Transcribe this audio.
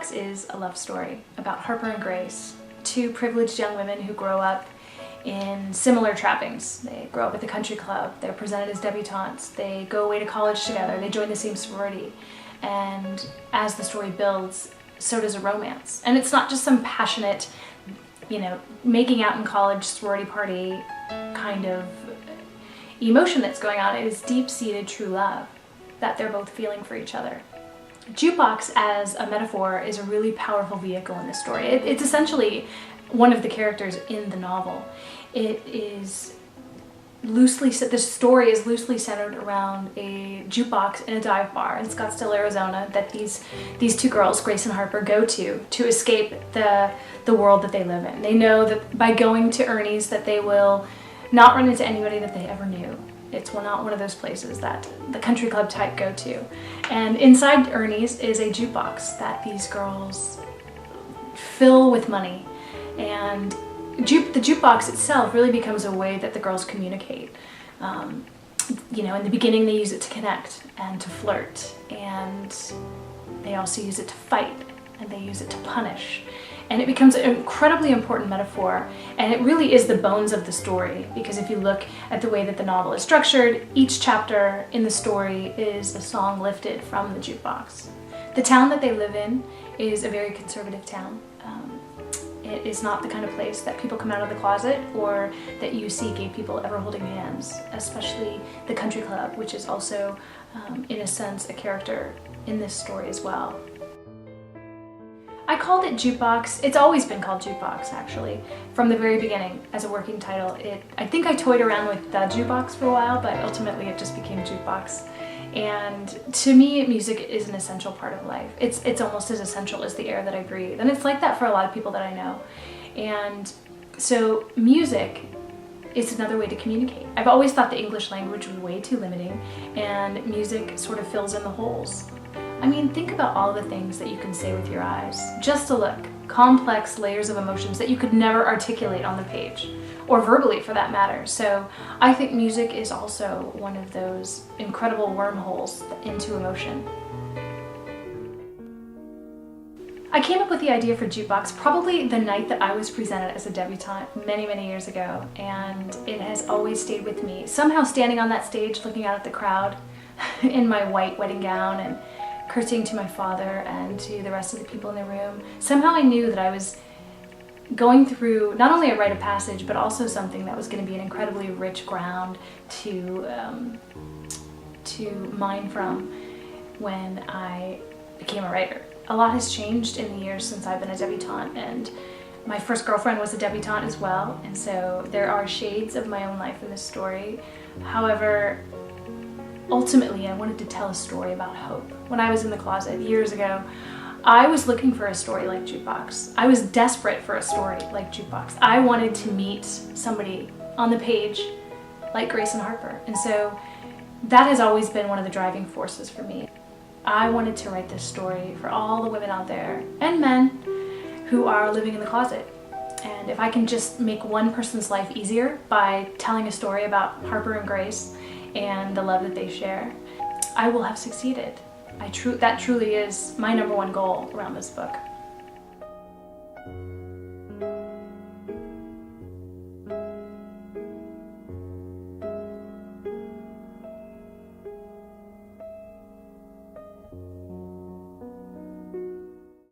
Jukebox is a love story about Harper and Grace, two privileged young women who grow up in similar trappings. They grow up at the country club, they're presented as debutantes, they go away to college together, they join the same sorority, and as the story builds, so does a romance. And it's not just some passionate, making out in college sorority party kind of emotion that's going on. It is deep-seated true love that they're both feeling for each other. Jukebox as a metaphor is a really powerful vehicle in this story. It's essentially one of the characters in the novel. The story is loosely centered around a jukebox in a dive bar in Scottsdale, Arizona that these two girls, Grace and Harper, go to escape the world that they live in. They know that by going to Ernie's that they will not run into anybody that they ever knew. It's not one of those places that the country club type go to. And inside Ernie's is a jukebox that these girls fill with money. And the jukebox itself really becomes a way that the girls communicate. In the beginning they use it to connect and to flirt, and they also use it to fight, and they use it to punish. And it becomes an incredibly important metaphor, and it really is the bones of the story, because if you look at the way that the novel is structured, each chapter in the story is a song lifted from the jukebox. The town that they live in is a very conservative town. It is not the kind of place that people come out of the closet or that you see gay people ever holding hands, especially the country club, which is also, in a sense, a character in this story as well. I called it Jukebox. It's always been called Jukebox, actually, from the very beginning as a working title. I think I toyed around with the Jukebox for a while, but ultimately it just became Jukebox. And to me, music is an essential part of life. It's almost as essential as the air that I breathe. And it's like that for a lot of people that I know. And so music is another way to communicate. I've always thought the English language was way too limiting, and music sort of fills in the holes. I mean, think about all the things that you can say with your eyes. Just a look. Complex layers of emotions that you could never articulate on the page, or verbally for that matter. So I think music is also one of those incredible wormholes into emotion. I came up with the idea for Jukebox probably the night that I was presented as a debutante many, many years ago, and it has always stayed with me. Somehow standing on that stage looking out at the crowd in my white wedding gown and curtsying to my father and to the rest of the people in the room, somehow I knew that I was going through not only a rite of passage, but also something that was going to be an incredibly rich ground to mine from when I became a writer. A lot has changed in the years since I've been a debutante, and my first girlfriend was a debutante as well, and so there are shades of my own life in this story. However, ultimately, I wanted to tell a story about hope. When I was in the closet years ago, I was looking for a story like Jukebox. I was desperate for a story like Jukebox. I wanted to meet somebody on the page like Grace and Harper. And so that has always been one of the driving forces for me. I wanted to write this story for all the women out there, and men, who are living in the closet. And if I can just make one person's life easier by telling a story about Harper and Grace and the love that they share, I will have succeeded. That truly is my #1 goal around this book.